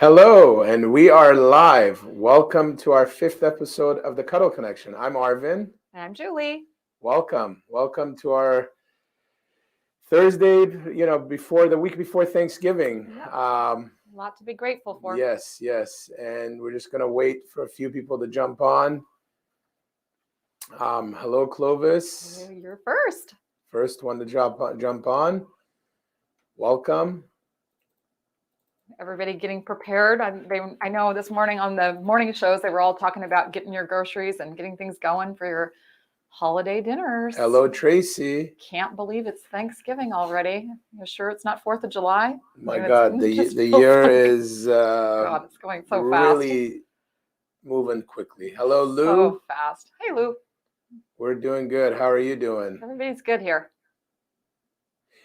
Hello, and we are live. Welcome to our fifth episode of the Cuddle Connection. I'm Arvin. I'm Julie. Welcome to our Thursday, before the week before Thanksgiving. Yep. A lot to be grateful for. Yes. And we're just going to wait for a few people to jump on. Hello, Clovis. You're first. First one to jump on. Welcome. Everybody getting prepared. I know this morning on the morning shows, they were all talking about getting your groceries and getting things going for your holiday dinners. Hello, Tracy. Can't believe it's Thanksgiving already. You're sure it's not 4th of July? My God, the year is God, it's going so really moving quickly. Hello, Lou. So fast. Hey, Lou. We're doing good. How are you doing? Everybody's good here.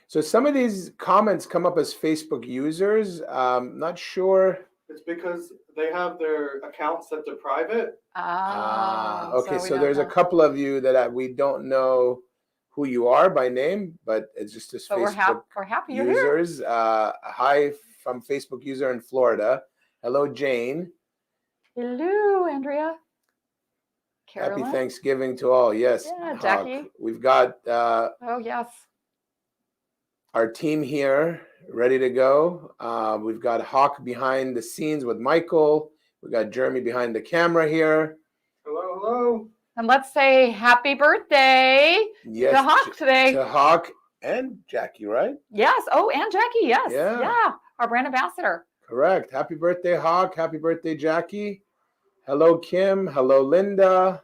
So some of these comments come up as Facebook users. Not sure. It's because they have their accounts set to private. Okay, so there's a couple of you that we don't know who you are by name, but it's just this Facebook we're happy you're users. Hi from Facebook user in Florida. Hello, Jane. Hello, Andrea. Carolyn. Happy Thanksgiving to all. Yes. Yeah, Jackie. We've got oh, yes. our team here ready to go. We've got Hawk behind the scenes with Michael. We've got Jeremy behind the camera here. Hello. And let's say happy birthday to Hawk today. To Hawk and Jackie, right? Yes. Oh, and Jackie. Yes. Yeah. Our brand ambassador. Correct. Happy birthday, Hawk. Happy birthday, Jackie. Hello, Kim. Hello, Linda.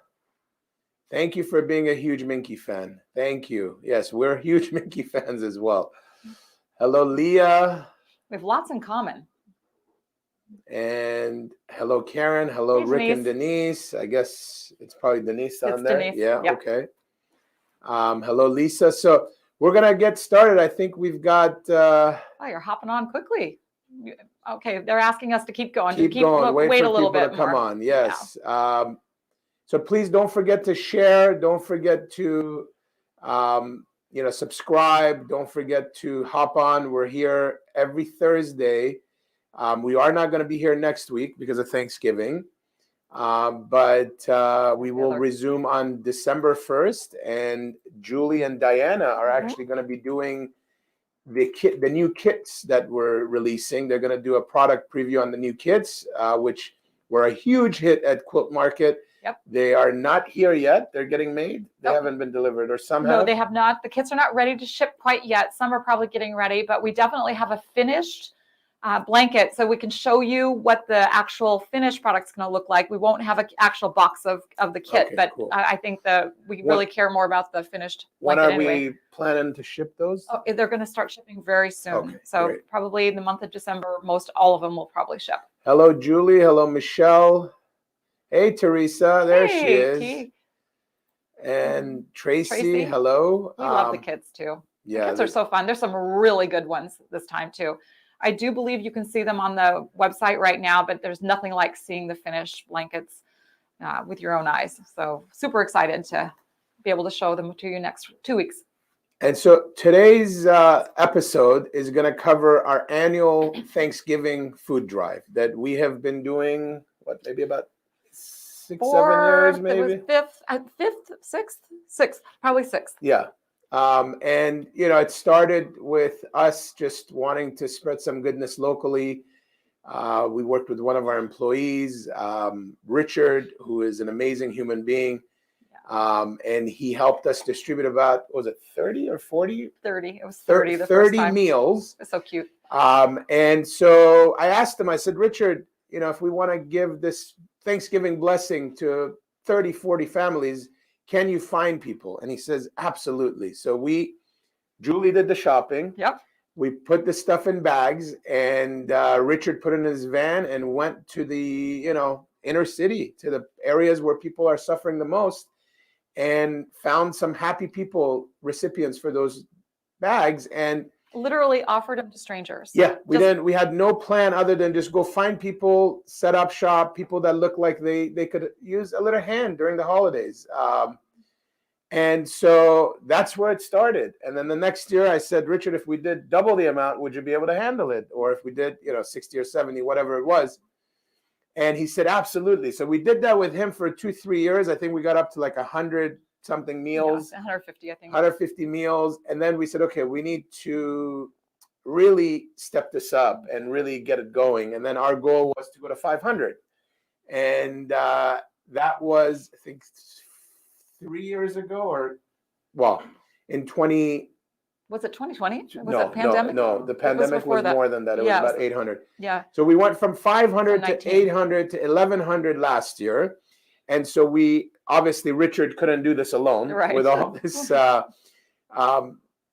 Thank you for being a huge Minky fan. Thank you. Yes, we're huge Minky fans as well. Hello, Leah. We have lots in common. And hello, Karen. Hello, hey, Rick Denise. And Denise. I guess it's probably Denise on it's there. Denise. Yeah, yep. Okay. Hello, Lisa. So we're going to get started. I think we've got... oh, you're hopping on quickly. Okay, they're asking us to keep going. Keep going. Wait a little bit to come more. on. Yes. Yeah. So please don't forget to share. Don't forget to, subscribe. Don't forget to hop on. We're here every Thursday. We are not going to be here next week because of Thanksgiving, but we will resume on December 1st. And Julie and Diana are actually going to be doing the new kits that we're releasing. They're going to do a product preview on the new kits, which were a huge hit at Quilt Market. Yep. They are not here yet. They're getting made. They haven't been delivered, or some have. No, they have not. The kits are not ready to ship quite yet. Some are probably getting ready, but we definitely have a finished blanket, so we can show you what the actual finished product's going to look like. We won't have an actual box of the kit, okay, but cool. I think we really care more about the finished blanket. When are we planning to ship those? Oh, they're going to start shipping very soon. Okay, so great. Probably in the month of December, all of them will probably ship. Hello, Julie. Hello, Michelle. Hey, Teresa. There she is. Key. And Tracy. Hello. We love the kits too. Yeah, the kits are so fun. There's some really good ones this time too. I do believe you can see them on the website right now, but there's nothing like seeing the finished blankets with your own eyes. So super excited to be able to show them to you next 2 weeks. And so today's episode is going to cover our annual Thanksgiving food drive that we have been doing, maybe about 6, 7 years, maybe? It was sixth, probably sixth. Yeah. And, it started with us just wanting to spread some goodness locally. We worked with one of our employees, Richard, who is an amazing human being. And he helped us distribute about, 30 or 40? 30. It was 30 the 30 first time. meals. It's so cute. And so I asked him, I said, Richard, if we want to give this Thanksgiving blessing to 30, 40 families, can you find people? And he says, absolutely. So Julie did the shopping. Yep. We put the stuff in bags, and Richard put it in his van and went to the, inner city, to the areas where people are suffering the most, and found some happy people, recipients for those bags, and literally offered them to strangers. Yeah, we had no plan other than just go find people, set up shop, people that look like they could use a little hand during the holidays. And so that's where it started. And then the next year I said, Richard, if we did double the amount, would you be able to handle it? Or if we did, 60 or 70, whatever it was. And he said, absolutely. So we did that with him for 2-3 years. I think we got up to like 100 something meals, 150, I think. 150 meals. And then we said, okay, we need to really step this up and really get it going. And then our goal was to go to 500. And that was, I think, 3 years ago, or in 20. Was it 2020? Was No, it pandemic? no, the pandemic was more than that. It was about 800. Yeah. So we went from 500 to 19. 800 to 1100 last year. And so obviously Richard couldn't do this alone with all this,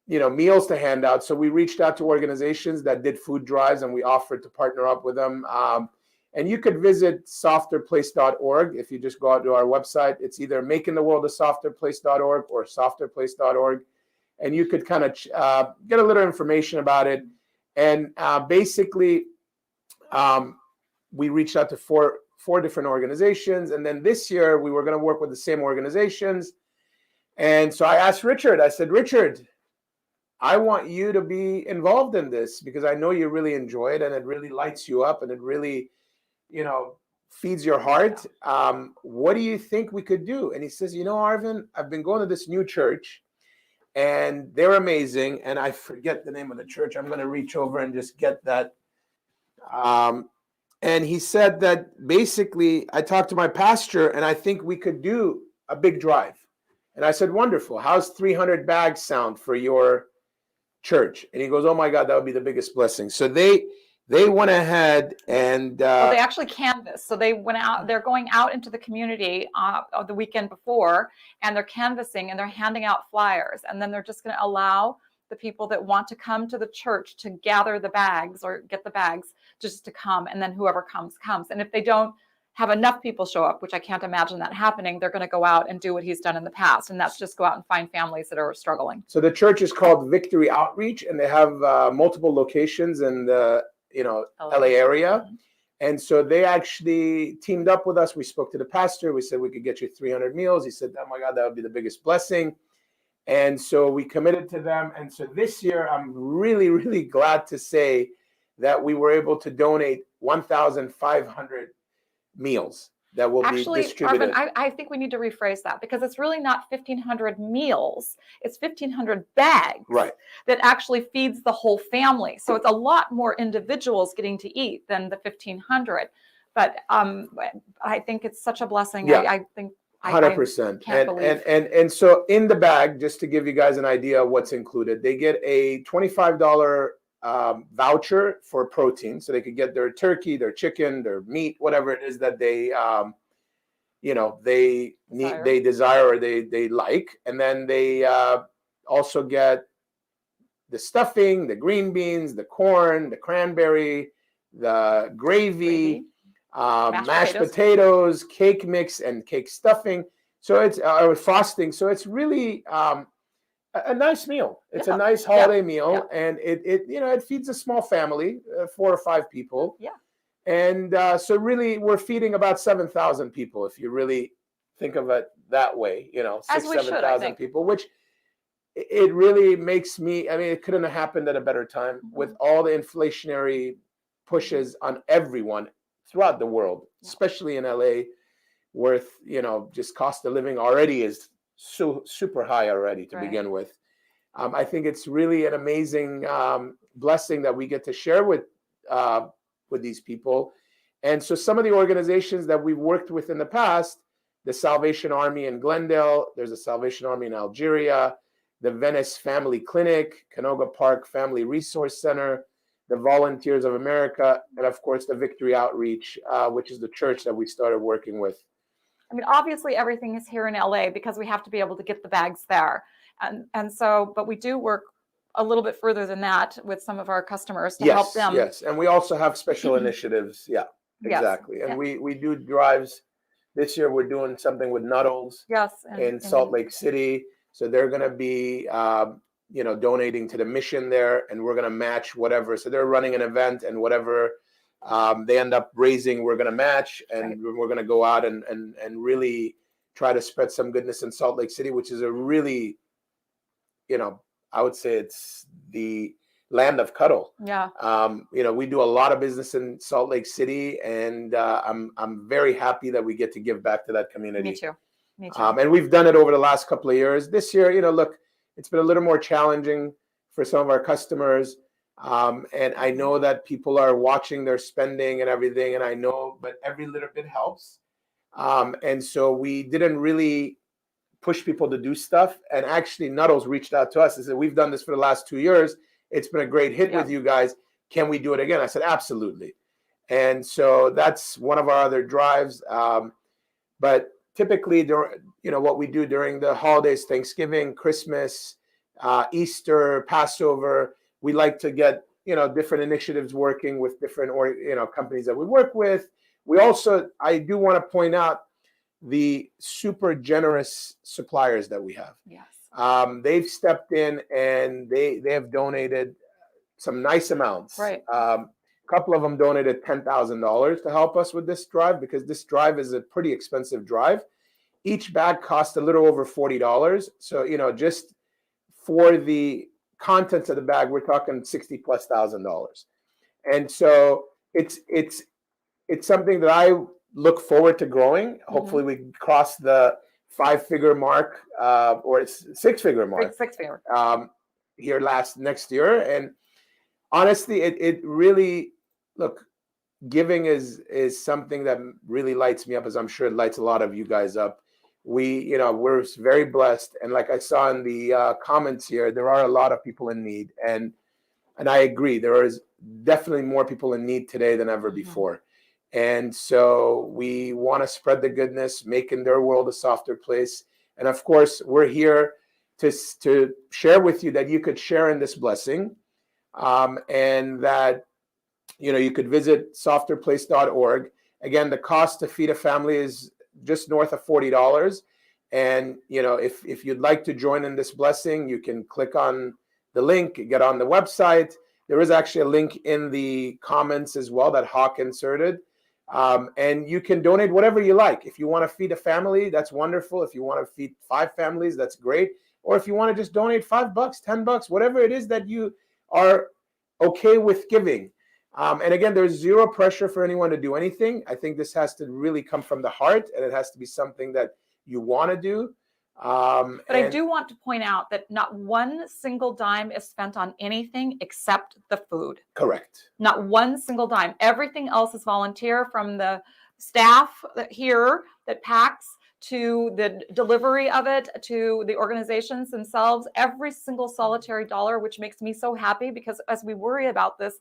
meals to hand out. So we reached out to organizations that did food drives, and we offered to partner up with them. And you could visit softerplace.org. If you just go out to our website, it's either makingtheworldasofterplace.org or softerplace.org. And you could kind of get a little information about it. And basically, we reached out to four different organizations. And then this year, we were going to work with the same organizations. And so I asked Richard, I said, Richard, I want you to be involved in this because I know you really enjoy it and it really lights you up and it really, feeds your heart. What do you think we could do? And he says, Arvin, I've been going to this new church and they're amazing. And I forget the name of the church. I'm going to reach over and just get that. And he said that basically I talked to my pastor and I think we could do a big drive. And I said, wonderful. How's 300 bags sound for your church? And he goes, oh my God, that would be the biggest blessing. So they went ahead and they actually canvassed. So they went out, they're going out into the community the weekend before, and they're canvassing and they're handing out flyers. And then they're just going to allow the people that want to come to the church to gather the bags or get the bags just to come. And then whoever comes. And if they don't have enough people show up, which I can't imagine that happening, they're going to go out and do what he's done in the past. And that's just go out and find families that are struggling. So the church is called Victory Outreach, and they have multiple locations in the LA area. And so they actually teamed up with us. We spoke to the pastor. We said we could get you 300 meals. He said, oh my God, that would be the biggest blessing. And so we committed to them. And so this year, I'm really, really glad to say that we were able to donate 1,500 meals that will be distributed. Arvin, I think we need to rephrase that because it's really not 1,500 meals. It's 1,500 bags that actually feeds the whole family. So it's a lot more individuals getting to eat than the 1,500. But I think it's such a blessing. Yeah. I think 100%. Can't believe. And so in the bag, just to give you guys an idea of what's included, they get a $25 voucher for protein, so they could get their turkey, their chicken, their meat, whatever it is that they they need, they desire, or they like. And then they also get the stuffing, the green beans, the corn, the cranberry, the gravy, mashed potatoes, cake mix, and cake stuffing. So it's frosting. So it's really a nice meal. It's a nice holiday meal, and it feeds a small family, 4 or 5 people. Yeah. And so really, we're feeding about 7,000 people, if you really think of it that way. 7,000 people, which it really makes me. I mean, it couldn't have happened at a better time with all the inflationary pushes on everyone throughout the world, especially in LA, where just cost of living already is so super high already to begin with. I think it's really an amazing blessing that we get to share with these people. And so some of the organizations that we've worked with in the past, the Salvation Army in Glendale, there's a Salvation Army in Algeria, the Venice Family Clinic, Canoga Park Family Resource Center, the Volunteers of America, and of course the Victory Outreach, which is the church that we started working with. I mean, obviously everything is here in LA because we have to be able to get the bags there. And so, but we do work a little bit further than that with some of our customers to help them. Yes, and we also have special initiatives. Yeah, exactly. And we do drives. This year we're doing something with Nuddles in Salt Lake City. So they're going to be, donating to the mission there, and we're going to match whatever. So they're running an event, and whatever they end up raising, we're going to match, and we're going to go out and really try to spread some goodness in Salt Lake City, which is a really, I would say it's the land of cuddle. Yeah. We do a lot of business in Salt Lake City, and I'm very happy that we get to give back to that community. Me too. Me too. And we've done it over the last couple of years. This year, look, it's been a little more challenging for some of our customers. And I know that people are watching their spending and everything, and I know, but every little bit helps. And so we didn't really push people to do stuff. And actually, Nuddles reached out to us and said, we've done this for the last 2 years. It's been a great hit with you guys. Can we do it again? I said, absolutely. And so that's one of our other drives. But typically, what we do during the holidays, Thanksgiving, Christmas, Easter, Passover, we like to get, different initiatives working with different, companies that we work with. We also, I do want to point out the super generous suppliers that we have. Yes. They've stepped in and they have donated some nice amounts. Right. A couple of them donated $10,000 to help us with this drive, because this drive is a pretty expensive drive. Each bag cost a little over $40. So, just for the contents of the bag, we're talking $60,000+. And so it's something that I look forward to growing. Mm-hmm. Hopefully we cross the 5-figure mark, or it's 6-figure mark. 6-figure. Here next year. And honestly, it really, look, giving is something that really lights me up, as I'm sure it lights a lot of you guys up. We're very blessed. And like I saw in the comments here, there are a lot of people in need. And I agree, there is definitely more people in need today than ever before. And so we want to spread the goodness, making their world a softer place. And of course, we're here to share with you that you could share in this blessing, and that, you could visit softerplace.org. Again, the cost to feed a family is just north of $40. And, if you'd like to join in this blessing, you can click on the link, get on the website. There is actually a link in the comments as well that Hawk inserted. And you can donate whatever you like. If you want to feed a family, that's wonderful. If you want to feed 5 families, that's great. Or if you want to just donate $5, $10, whatever it is that you are okay with giving. And again, there's zero pressure for anyone to do anything. I think this has to really come from the heart, and it has to be something that you want to do. But I do want to point out that not one single dime is spent on anything except the food. Correct. Not one single dime. Everything else is volunteer, from the staff here that packs, to the delivery of it, to the organizations themselves. Every single solitary dollar, which makes me so happy, because as we worry about this,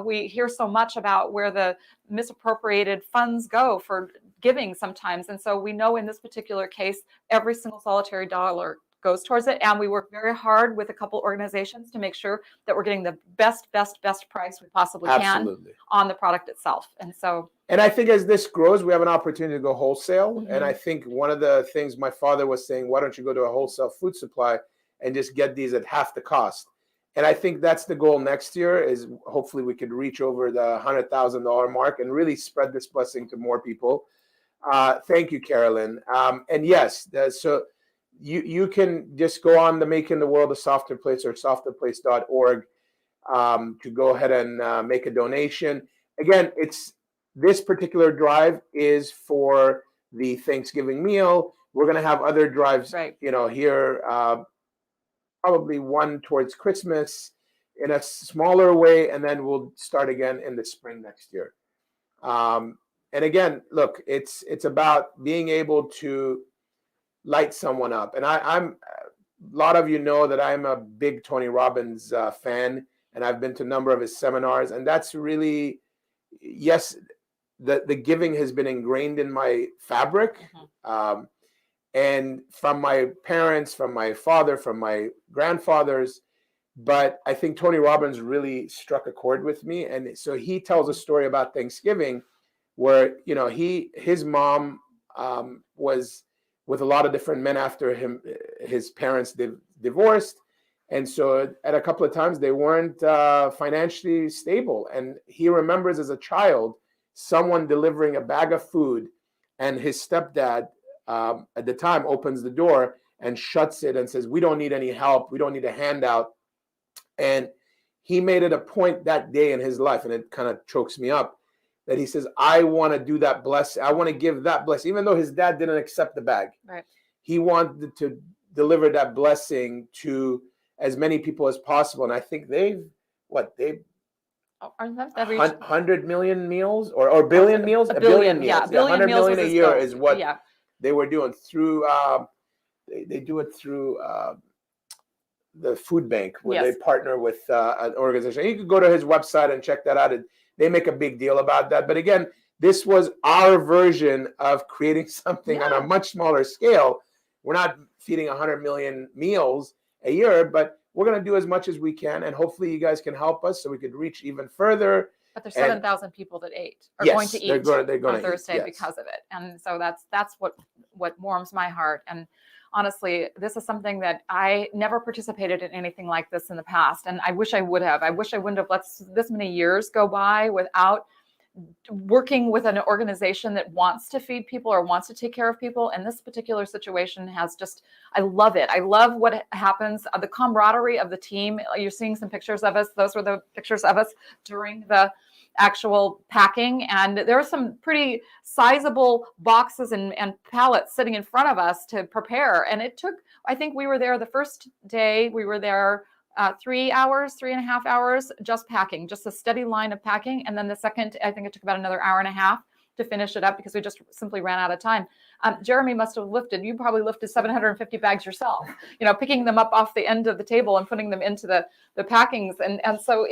we hear so much about where the misappropriated funds go for giving sometimes. And so we know in this particular case, every single solitary dollar goes towards it. And we work very hard with a couple organizations to make sure that we're getting the best price we possibly can on the product itself. And I think as this grows, we have an opportunity to go wholesale. Mm-hmm. And I think one of the things my father was saying, why don't you go to a wholesale food supply and just get these at half the cost? And I think that's the goal next year, is hopefully we could reach over the $100,000 mark and really spread this blessing to more people. Thank you, Carolyn. And yes, so you can just go on the Making the World a Softer Place, or softerplace.org, to go ahead and make a donation. Again, this particular drive is for the Thanksgiving meal. We're going to have other drives, here, probably one towards Christmas in a smaller way, and then we'll start again in the spring next year. And again, look, it's about being able to light someone up. And I'm a lot of you know that I'm a big Tony Robbins fan, and I've been to a number of his seminars, and that's really, yes, the giving has been ingrained in my fabric. Mm-hmm. And from my parents, from my father, from my grandfathers. But I think Tony Robbins really struck a chord with me. And so he tells a story about Thanksgiving where, his mom was with a lot of different men after his parents divorced. And so at a couple of times they weren't financially stable. And he remembers as a child, someone delivering a bag of food, and his stepdad at the time opens the door and shuts it and says, we don't need any help. We don't need a handout. And he made it a point that day in his life, and it kind of chokes me up, that he says, I want to do that blessing. I want to give that blessing, even though his dad didn't accept the bag. Right. He wanted to deliver that blessing to as many people as possible. And I think they've 100 million meals or billion meals? A billion, yeah. Meals. 100 million a year is what yeah. they were doing through, they do it through the food bank, where Yes. they partner with an organization. You could go to his website and check that out. They make a big deal about that. But again, this was our version of creating something on a much smaller scale. We're not feeding 100 million meals a year, but we're going to do as much as we can. And hopefully you guys can help us so we could reach even further. But there's 7,000 people that are yes, going to eat they're going on Thursday yes. because of it. And so that's what warms my heart. And honestly, this is something that I never participated in anything like this in the past. And I wish I would have. I wish I wouldn't have let this many years go by without working with an organization that wants to feed people or wants to take care of people. And this particular situation has just, I love it. I love what happens, the camaraderie of the team. You're seeing some pictures of us. Those were the pictures of us during the actual packing. And there are some pretty sizable boxes and pallets sitting in front of us to prepare. And it took, I think we were there the first day, we were there 3.5 hours, just packing, just a steady line of packing. And then the second, I think it took about another hour and a half to finish it up because we just simply ran out of time. Jeremy must have you probably lifted 750 bags yourself, picking them up off the end of the table and putting them into the packings. And so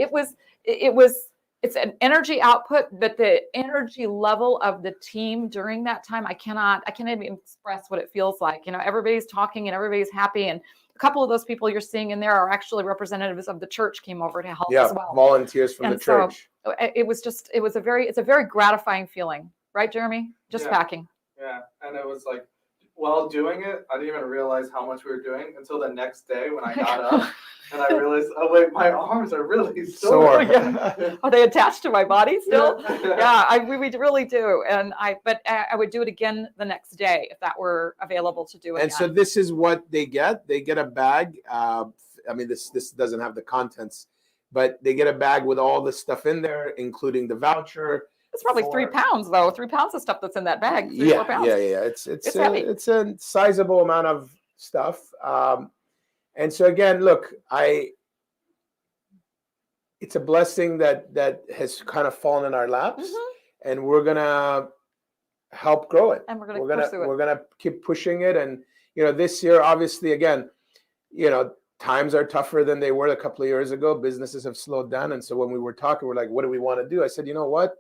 it's an energy output, but the energy level of the team during that time, I can't even express what it feels like. Everybody's talking and everybody's happy. And a couple of those people you're seeing in there are actually representatives of the church came over to help as well. Volunteers from the church. So it's a very gratifying feeling, right, Jeremy? Just packing. Yeah, and it was like, while doing it, I didn't even realize how much we were doing until the next day when I got up and I realized, oh wait, my arms are really sore. Are they attached to my body still? Yeah. We really do. But I would do it again the next day if that were available to do it. And so this is what they get. They get a bag. This doesn't have the contents, but they get a bag with all the stuff in there, including the voucher. It's probably 3 pounds, though. 3 pounds of stuff that's in that bag. 4 pounds. Yeah. It's heavy. It's a sizable amount of stuff. And so again, look, it's a blessing that has kind of fallen in our laps, and we're gonna help grow it. And we're gonna pursue it. We're gonna keep pushing it. And this year, obviously, again, times are tougher than they were a couple of years ago. Businesses have slowed down, and so when we were talking, we're like, what do we want to do? I said, you know what?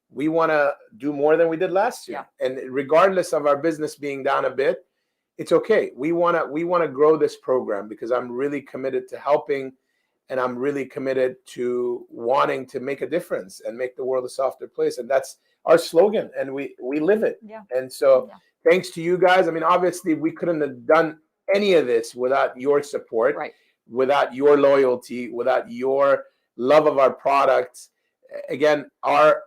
We want to do more than we did last year. Yeah. And regardless of our business being down a bit, it's okay. We want to grow this program because I'm really committed to helping, and I'm really committed to wanting to make a difference and make the world a softer place. And that's our slogan, and we live it. Yeah. And so thanks to you guys. Obviously we couldn't have done any of this without your support, right, without your loyalty, without your love of our products. Again, our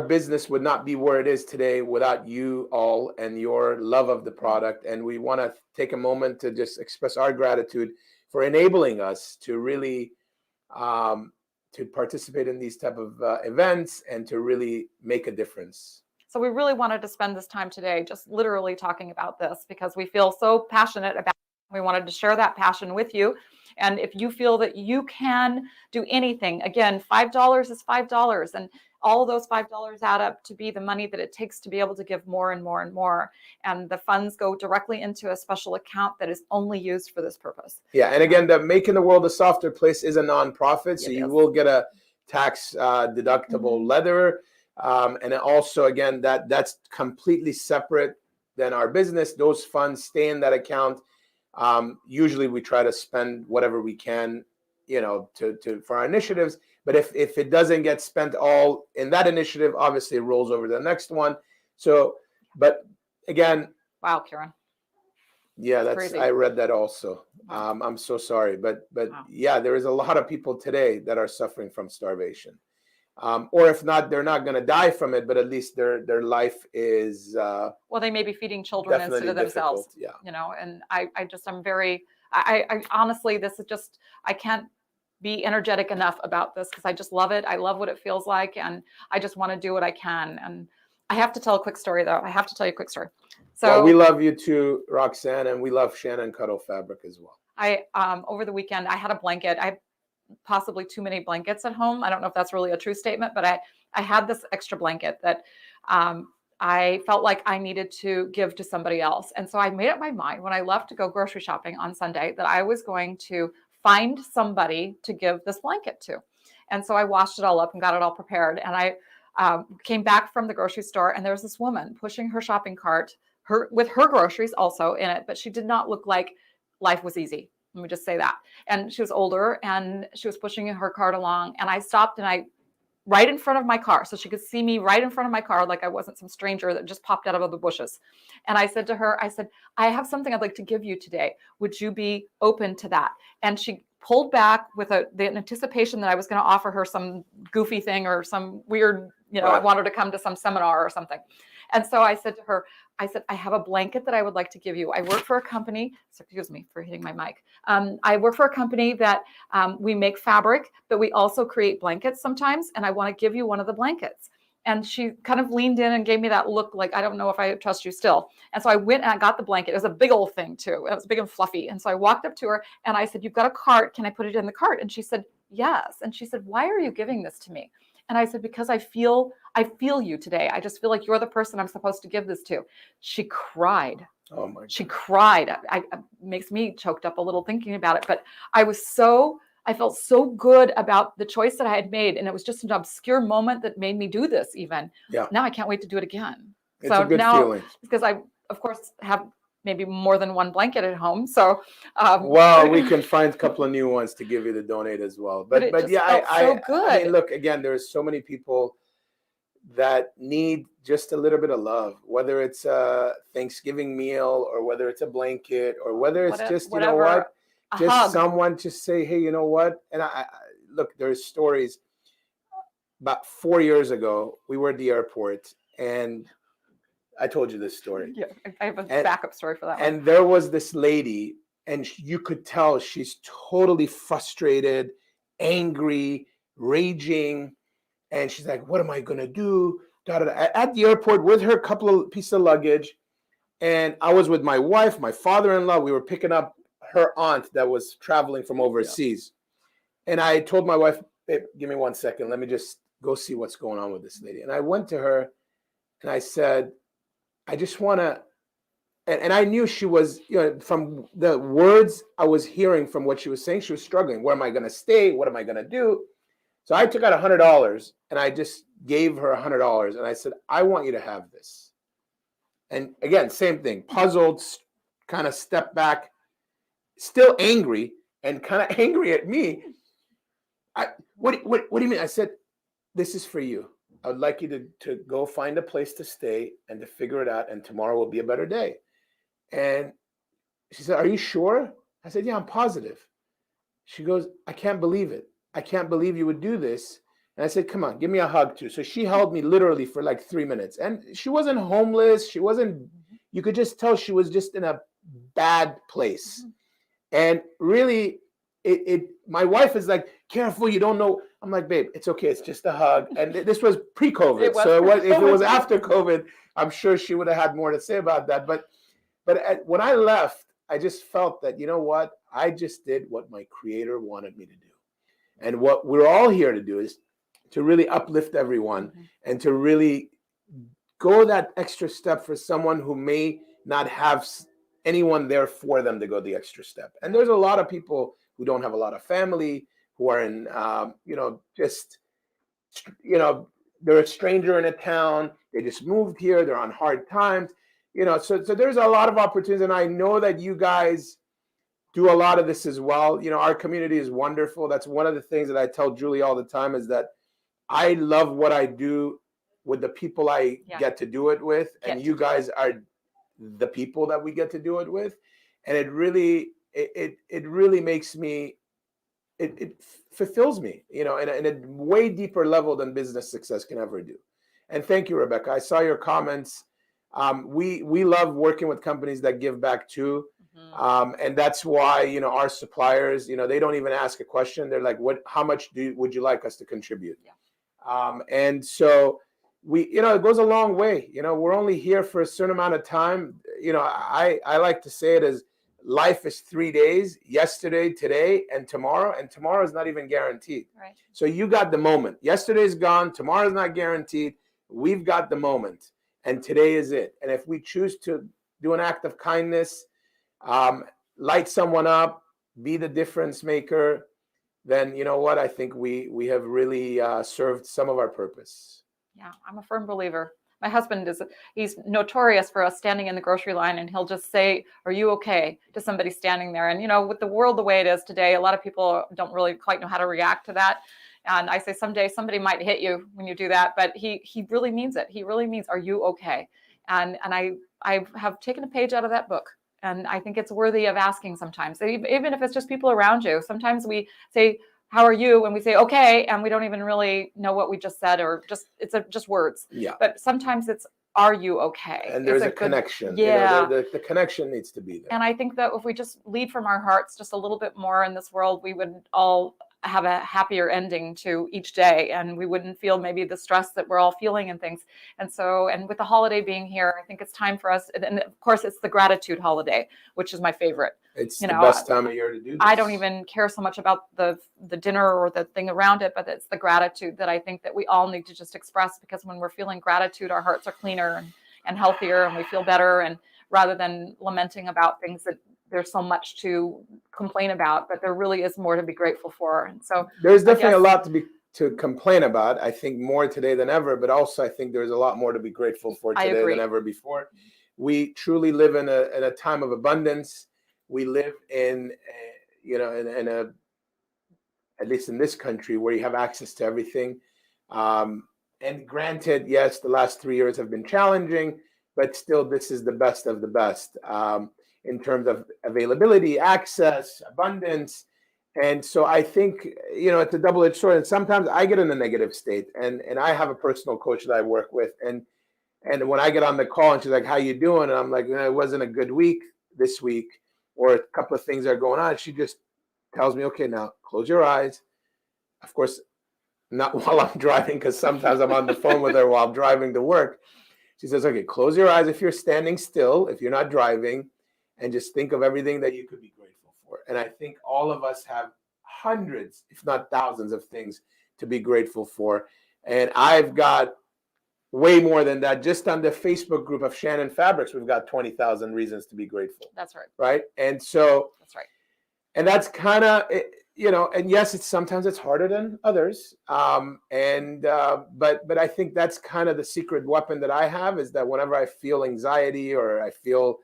business would not be where it is today without you all and your love of the product. And we want to take a moment to just express our gratitude for enabling us to really to participate in these type of events and to really make a difference. So we really wanted to spend this time today just literally talking about this because we feel so passionate about it. We wanted to share that passion with you. And if you feel that you can do anything, again, $5 is $5. And all of those $5 add up to be the money that it takes to be able to give more and more and more. And the funds go directly into a special account that is only used for this purpose. Yeah. And again, the Making the World a Softer Place is a nonprofit. So you will get a tax deductible letter. And also, again, that's completely separate than our business. Those funds stay in that account. Usually we try to spend whatever we can, for our initiatives. But if it doesn't get spent all in that initiative, obviously it rolls over to the next one. So, but again. Wow, Kieran. Yeah, I read that also. Wow. I'm so sorry. But wow. Yeah, there is a lot of people today that are suffering from starvation. Or if not, they're not going to die from it, but at least their life is well, they may be feeding children instead definitely of themselves. difficult. Yeah. You know, and I'm very, I honestly, this is just, I can't be energetic enough about this because I just love it. I love what it feels like, and I just want to do what I can. And I have to tell a quick story, though. I have to tell you a quick story. So Well, we love you too, Roxanne, and we love Shannon Cuddle Fabric as well. I over the weekend I had a blanket. I have possibly too many blankets at home. I don't know if that's really a true statement, but I had this extra blanket that I felt like I needed to give to somebody else. And so I made up my mind when I left to go grocery shopping on Sunday that I was going to find somebody to give this blanket to. And so I washed it all up and got it all prepared. And I came back from the grocery store, and there was this woman pushing her shopping cart, with her groceries also in it, but she did not look like life was easy. Let me just say that. And she was older, and she was pushing her cart along. And I stopped, and right in front of my car, so she could see me right in front of my car, like I wasn't some stranger that just popped out of the bushes. And I said to her, I said, I have something I'd like to give you today. Would you be open to that? And she pulled back with the anticipation that I was going to offer her some goofy thing or some weird, I want her to come to some seminar or something. And so I said to her, I have a blanket that I would like to give you. I work for a company, so excuse me for hitting my mic. I work for a company that we make fabric, but we also create blankets sometimes, and I want to give you one of the blankets. And she kind of leaned in and gave me that look like, I don't know if I trust you still. And so I went and I got the blanket. It was a big old thing too. It was big and fluffy. And so I walked up to her and I said, you've got a cart. Can I put it in the cart? And she said, yes. And she said, why are you giving this to me? And I said, because I feel you today. I just feel like you're the person I'm supposed to give this to. She cried. Oh my God. She cried. It makes me choked up a little thinking about it. But I felt so good about the choice that I had made. And it was just an obscure moment that made me do this even. Yeah. Now I can't wait to do it again. It's a good feeling. Because I, of course, have maybe more than one blanket at home. So, well, we can find a couple of new ones to give you to donate as well. But yeah, so good. I mean, look, again, there's so many people that need just a little bit of love, whether it's a Thanksgiving meal or whether it's a blanket or whether it's just, you know what, just hug. Someone just say, hey, you know what? And I look, there's stories. About 4 years ago, we were at the airport, and I told you this story. Yeah, I have a backup story for that one. And there was this lady, and you could tell she's totally frustrated, angry, raging. And she's like, what am I going to do? At the airport with her couple of pieces of luggage. And I was with my wife, my father-in-law. We were picking up her aunt that was traveling from overseas. Yeah. And I told my wife, babe, give me 1 second. Let me just go see what's going on with this lady. And I went to her and I said, I just want to, and I knew she was, from the words I was hearing from what she was saying, she was struggling. Where am I going to stay? What am I going to do? So I took out $100 and I just gave her $100. And I said, I want you to have this. And again, same thing, puzzled, kind of stepped back, still angry and kind of angry at me. What do you mean? I said, this is for you. I would like you to go find a place to stay and to figure it out. And tomorrow will be a better day. And she said, are you sure? I said, yeah, I'm positive. She goes, I can't believe it. I can't believe you would do this. And I said, come on, give me a hug too. So she held me literally for like 3 minutes. And she wasn't homeless. She wasn't, you could just tell she was just in a bad place. And really, my wife is like, careful, you don't know. I'm like, babe, it's okay. It's just a hug. And this was pre-COVID. If it was after COVID, I'm sure she would have had more to say about that. But when I left, I just felt that, you know what? I just did what my creator wanted me to do. And what we're all here to do is to really uplift everyone and to really go that extra step for someone who may not have anyone there for them to go the extra step. And there's a lot of people who don't have a lot of family, who are in, they're a stranger in a town. They just moved here. They're on hard times. So there's a lot of opportunities. And I know that you guys do a lot of this as well. Our community is wonderful. That's one of the things that I tell Julie all the time is that I love what I do with the people I get to do it with. And you guys are the people that we get to do it with. And it really makes me it fulfills me, in a way deeper level than business success can ever do. And thank you, Rebecca. I saw your comments. We love working with companies that give back too. And that's why, our suppliers, they don't even ask a question. They're like, how much would you like us to contribute? Yeah. And so it goes a long way. We're only here for a certain amount of time. I like to say it as life is 3 days: yesterday, today, and tomorrow. And tomorrow is not even guaranteed. Right. So you got the moment. Yesterday's gone. Tomorrow's not guaranteed. We've got the moment. And today is it. And if we choose to do an act of kindness, light someone up, be the difference maker, then you know what? I think we have really served some of our purpose. Yeah, I'm a firm believer. My husband he's notorious for us standing in the grocery line, and he'll just say, "Are you okay?" to somebody standing there. And with the world the way it is today, a lot of people don't really quite know how to react to that. And I say someday somebody might hit you when you do that, but he really means it. He really means, "Are you okay?" And I have taken a page out of that book. And I think it's worthy of asking sometimes, even if it's just people around you. Sometimes we say, "How are you?" and we say, "Okay," and we don't even really know what we just said, or just words. Yeah. But sometimes it's, "Are you okay?" And there's a connection. Yeah. The connection needs to be there. And I think that if we just lead from our hearts just a little bit more in this world, we would all have a happier ending to each day, and we wouldn't feel maybe the stress that we're all feeling and things. And with the holiday being here, I think it's time for us. And of course, it's the gratitude holiday, which is my favorite. It's the best time of year to do this. I don't even care so much about the dinner or the thing around it, but it's the gratitude that I think that we all need to just express, because when we're feeling gratitude, our hearts are cleaner and healthier, and we feel better. And rather than lamenting about things that there's so much to complain about, but there really is more to be grateful for. And so there's definitely a lot to complain about. I think more today than ever, but also I think there's a lot more to be grateful for today than ever before. We truly live in a time of abundance. We live in at least in this country, where you have access to everything. And granted, yes, the last 3 years have been challenging, but still, this is the best of the best in terms of availability, access, abundance. And so I think, it's a double-edged sword. And sometimes I get in a negative state, and I have a personal coach that I work with. And when I get on the call and she's like, "How you doing?" and I'm like, "It wasn't a good week this week, or a couple of things are going on," she just tells me, "Okay, now close your eyes." Of course, not while I'm driving, because sometimes I'm on the phone with her while I'm driving to work. She says, "Okay, close your eyes if you're standing still, if you're not driving, and just think of everything that you could be grateful for." And I think all of us have hundreds, if not thousands, of things to be grateful for. And I've got way more than that. Just on the Facebook group of Shannon Fabrics, we've got 20,000 reasons to be grateful. That's right. Right? And so that's right. And that's kind of, and yes, sometimes it's harder than others. But I think that's kind of the secret weapon that I have, is that whenever I feel anxiety, or I feel,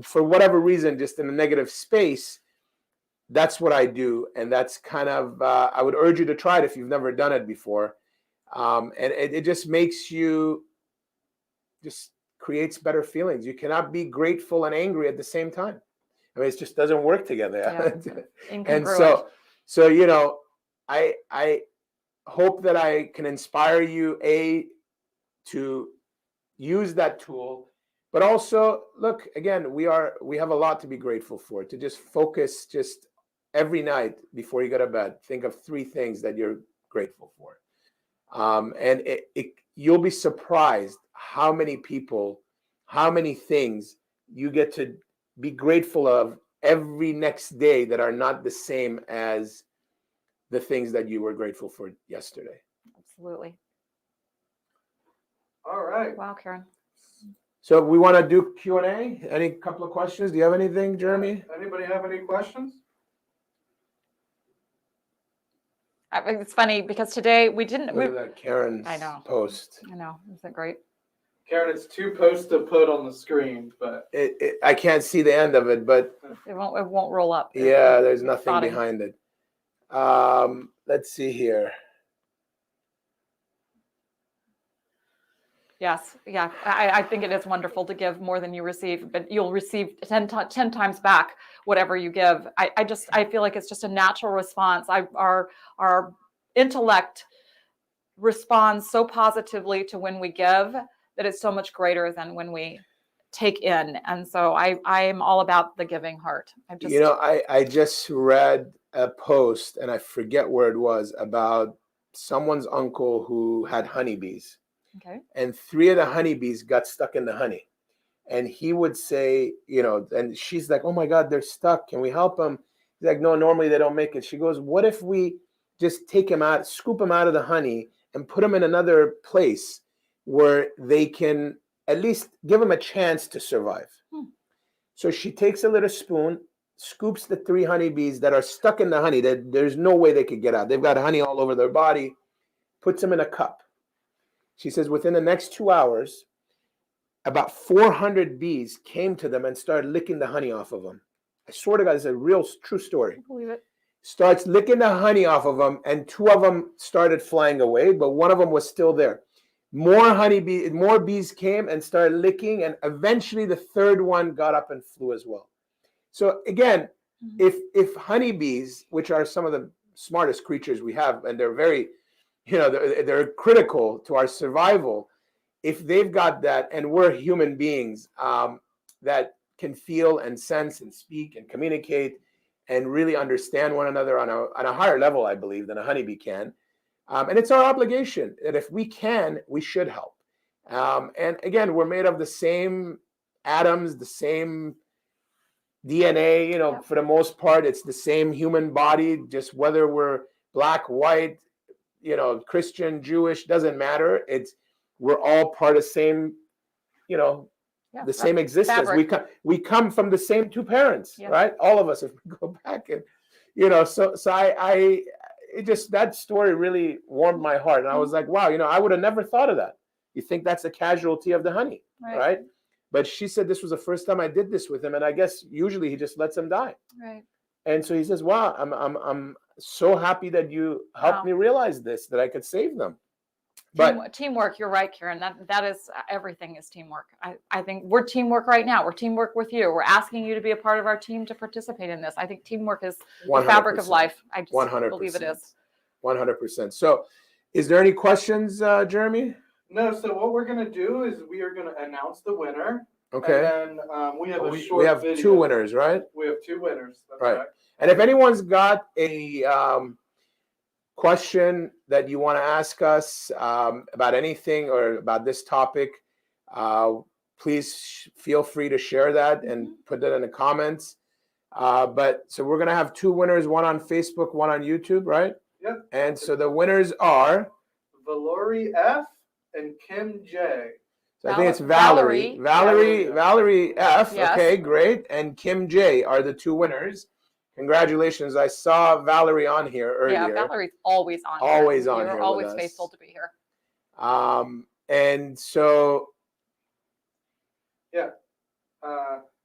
for whatever reason, just in a negative space, that's what I do. And that's kind of, I would urge you to try it if you've never done it before. And it just makes you, just creates better feelings. You cannot be grateful and angry at the same time. I mean, it just doesn't work together. Yeah. And so I hope that I can inspire you, to use that tool, but also, look, again, we have a lot to be grateful for. To just focus, just every night before you go to bed, think of 3 things that you're grateful for. And you'll be surprised how many people, how many things you get to be grateful of every next day that are not the same as the things that you were grateful for yesterday. Absolutely. All right. Wow, Karen. So we want to do Q&A. Any couple of questions? Do you have anything, Jeremy? Anybody have any questions? It's funny because today we didn't. Look at that, Karen's post. I know. Isn't it great? Karen, it's 2 posts to put on the screen, but I can't see the end of it, but it won't roll up. Yeah, there's nothing behind it. Let's see here. Yes, yeah. I think it is wonderful to give more than you receive, but you'll receive 10 times back whatever you give. I feel like it's just a natural response. Our intellect responds so positively to when we give that it's so much greater than when we take in. And so I am all about the giving heart. I just read a post, and I forget where it was, about someone's uncle who had honeybees, Okay. and 3 of the honeybees got stuck in the honey. And he would say, and she's like, "Oh my God, they're stuck. Can we help them?" He's like, "No, normally they don't make it." She goes, "What if we just take them out, scoop them out of the honey, and put them in another place where they can at least give them a chance to survive?" So she takes a little spoon, scoops the 3 honeybees that are stuck in the honey, that there's no way they could get out. They've got honey all over their body, puts them in a cup. She says within the next 2 hours, about 400 bees came to them and started licking the honey off of them. I swear to God, it's a real true story. I believe it. Starts licking the honey off of them, and 2 of them started flying away, but 1 of them was still there. More bees came and started licking, and eventually the 3rd one got up and flew as well. So again, if honeybees, which are some of the smartest creatures we have, and they're very, they're critical to our survival, if they've got that, and we're human beings that can feel and sense and speak and communicate and really understand one another on a higher level, I believe, than a honeybee can. And it's our obligation that if we can, we should help. And again, we're made of the same atoms, the same DNA, for the most part, it's the same human body, just whether we're black, white, Christian, Jewish, doesn't matter. We're all part of the same, the same existence. We come from the same 2 parents, right? All of us, if we go back, and so that story really warmed my heart, and I was like, wow, I would have never thought of that. You think that's a casualty of the honey, right? But she said this was the first time I did this with him, and I guess usually he just lets them die. Right. And so he says, wow, I'm so happy that you helped me realize this, that I could save them. But teamwork, you're right, Karen. That is, everything is teamwork. I think we're teamwork right now. We're teamwork with you. We're asking you to be a part of our team to participate in this. I think teamwork is the fabric of life. I just 100%. believe it is. 100%. So is there any questions, Jeremy? No, so what we're going to do is we are going to announce the winner. Okay. And then we have we have video. 2 winners, right? We have 2 winners. That's right. And if anyone's got a question that you want to ask us about anything or about this topic, please feel free to share that and put that in the comments. But so we're going to have 2 winners, one on Facebook, one on YouTube, right? Yep. And so the winners are Valerie F. and Kim J. So I think it's Valerie F. Yes. Okay, great. And Kim J are the 2 winners. Congratulations. I saw Valerie on here earlier. Yeah, Valerie's always on here. Always on here. You're always faithful to be here. And so, yeah.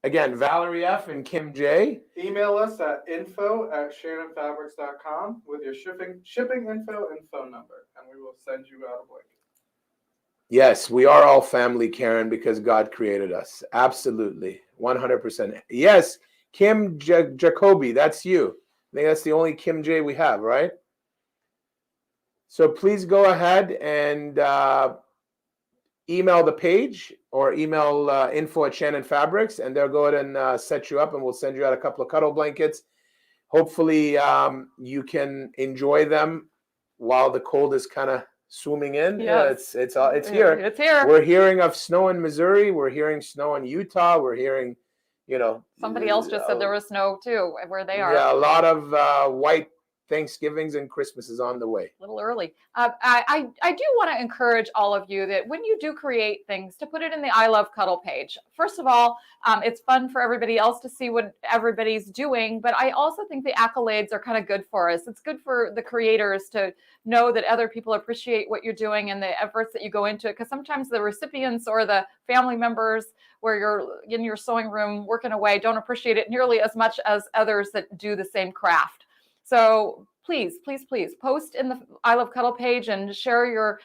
Again, Valerie F. and Kim J. Email us at info@shannonfabrics.com with your shipping info and phone number, and we will send you out a blanket. Yes, we are all family, Karen, because God created us. Absolutely. 100%. Yes, Kim Jacoby, that's you. I think that's the only Kim J we have, right? So please go ahead and email the page or email info@shannonfabrics, and they'll go ahead and set you up, and we'll send you out a couple of cuddle blankets. Hopefully you can enjoy them while the cold is kind of swimming in. Yes. It's here. It's here. We're hearing of snow in Missouri. We're hearing snow in Utah. We're hearing, somebody else just said there was snow too where they are. Yeah, a lot of white Thanksgivings and Christmas is on the way. A little early. I do want to encourage all of you that when you do create things, to put it in the I Love Cuddle page. First of all, it's fun for everybody else to see what everybody's doing, but I also think the accolades are kind of good for us. It's good for the creators to know that other people appreciate what you're doing and the efforts that you go into it, because sometimes the recipients or the family members where you're in your sewing room working away don't appreciate it nearly as much as others that do the same craft. So please post in the I Love Cuddle page and share your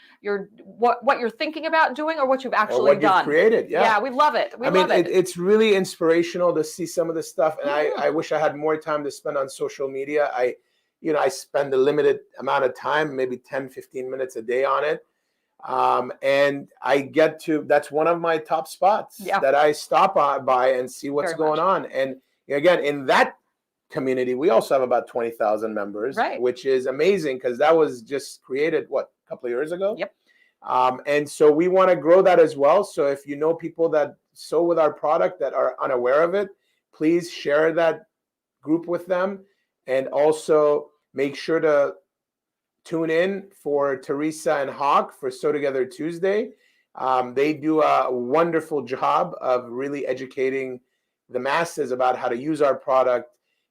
what you're thinking about doing or what you've actually or what done. you've created. Yeah, we love it. I mean, it's really inspirational to see some of the stuff, and Mhm. I wish I had more time to spend on social media. I spend a limited amount of time, maybe 10, 15 minutes a day on it. And I get to, that's one of my top spots Yeah. that I stop by and see what's Very going much. on. And again, in that community, we also have about 20,000 members, Right. which is amazing because that was just created, what, a couple of years ago? Yep. And so we want to grow that as well. So if you know people that sew with our product that are unaware of it, please share that group with them. And also make sure to tune in for Teresa and Hawk for Sew Together Tuesday. They do a wonderful job of really educating the masses about how to use our product,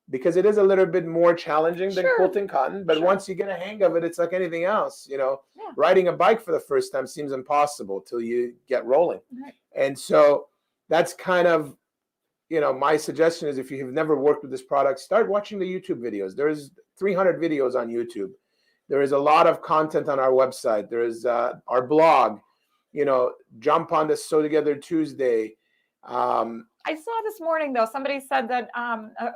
because it is a little bit more challenging than Sure. quilting cotton. But Sure. once you get a hang of it, it's like anything else. Yeah. Riding a bike for the first time seems impossible till you get rolling. Right. And so that's kind of, my suggestion is, if you've never worked with this product, start watching the YouTube videos. There's 300 videos on YouTube. There is a lot of content on our website. There is our blog. Jump on the Sew Together Tuesday. I saw this morning though, somebody said that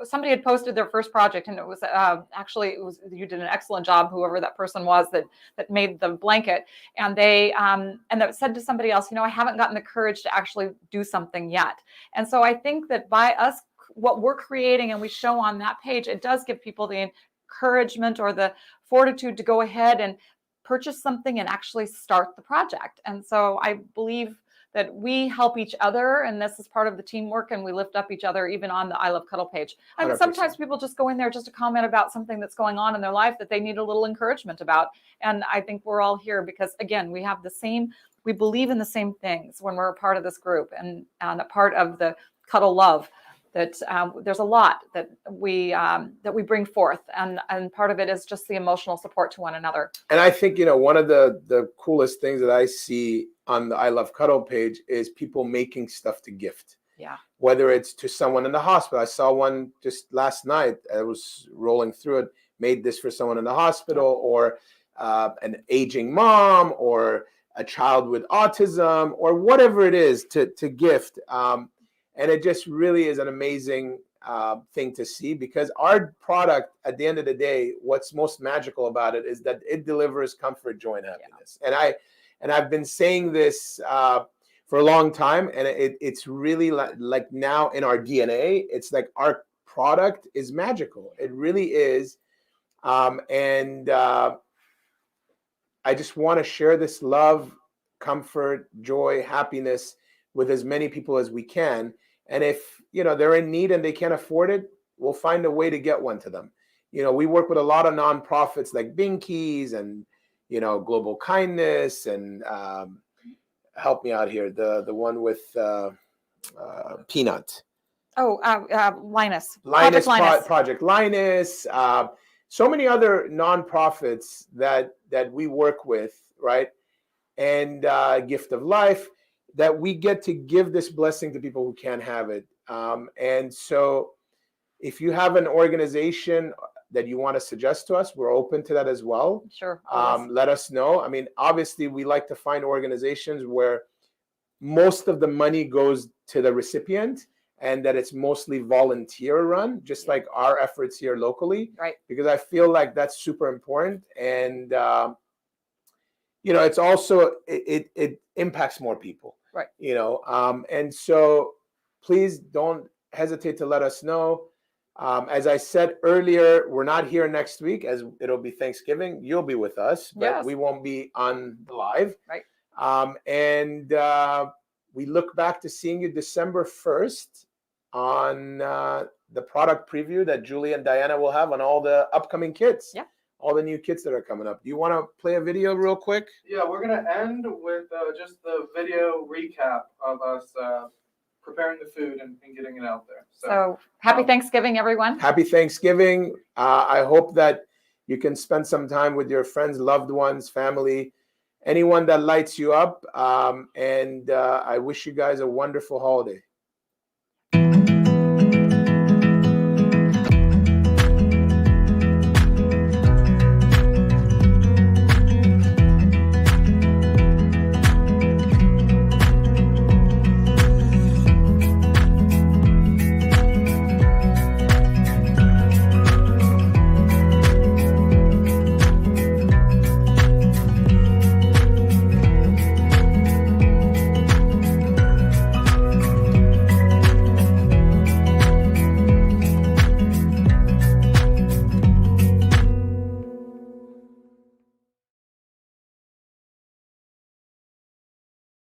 somebody had posted their first project, and it was actually you did an excellent job, whoever that person was that made the blanket, and they and that said to somebody else, I haven't gotten the courage to actually do something yet. And so I think that by us, what we're creating and we show on that page, it does give people the encouragement or the fortitude to go ahead and purchase something and actually start the project. And so I believe that we help each other, and this is part of the teamwork, and we lift up each other even on the I Love Cuddle page. I mean, 100%. sometimes people just go in there just to comment about something that's going on in their life that they need a little encouragement about. And I think we're all here because, again, we believe in the same things when we're a part of this group and a part of the Cuddle Love. That there's a lot that we bring forth, and part of it is just the emotional support to one another. And I think one of the coolest things that I see on the I Love Cuddle page is people making stuff to gift. Yeah. Whether it's to someone in the hospital. I saw one just last night. I was rolling through it. Made this for someone in the hospital, or an aging mom, or a child with autism, or whatever it is to gift. And it just really is an amazing thing to see, because our product, at the end of the day, what's most magical about it is that it delivers comfort, joy, and happiness. Yeah. And I've been saying this for a long time, and it's really like now in our DNA. It's like our product is magical. It really is. And I just want to share this love, comfort, joy, happiness with as many people as we can. And if they're in need and they can't afford it, we'll find a way to get one to them. We work with a lot of nonprofits like Binkies and Global Kindness, and help me out here, the one with Peanut. Linus. Project Linus. So many other nonprofits that we work with, right? And Gift of Life, that we get to give this blessing to people who can't have it. And so if you have an organization that you want to suggest to us, we're open to that as well. Sure. Let us know. I mean, obviously, we like to find organizations where most of the money goes to the recipient, and that it's mostly volunteer run, just like our efforts here locally. Right. Because I feel like that's super important. And it's also, it impacts more people. Right. And so please don't hesitate to let us know. As I said earlier, we're not here next week, as it'll be Thanksgiving. You'll be with us, but we won't be on the live. Right. And we look back to seeing you December 1st on the product preview that Julie and Diana will have on all the upcoming kits. Yeah. All the new kits that are coming up. Do you want to play a video real quick? Yeah, we're going to end with just the video recap of us preparing the food and getting it out there. So happy Thanksgiving, everyone. Happy Thanksgiving. I hope that you can spend some time with your friends, loved ones, family, anyone that lights you up. And I wish you guys a wonderful holiday.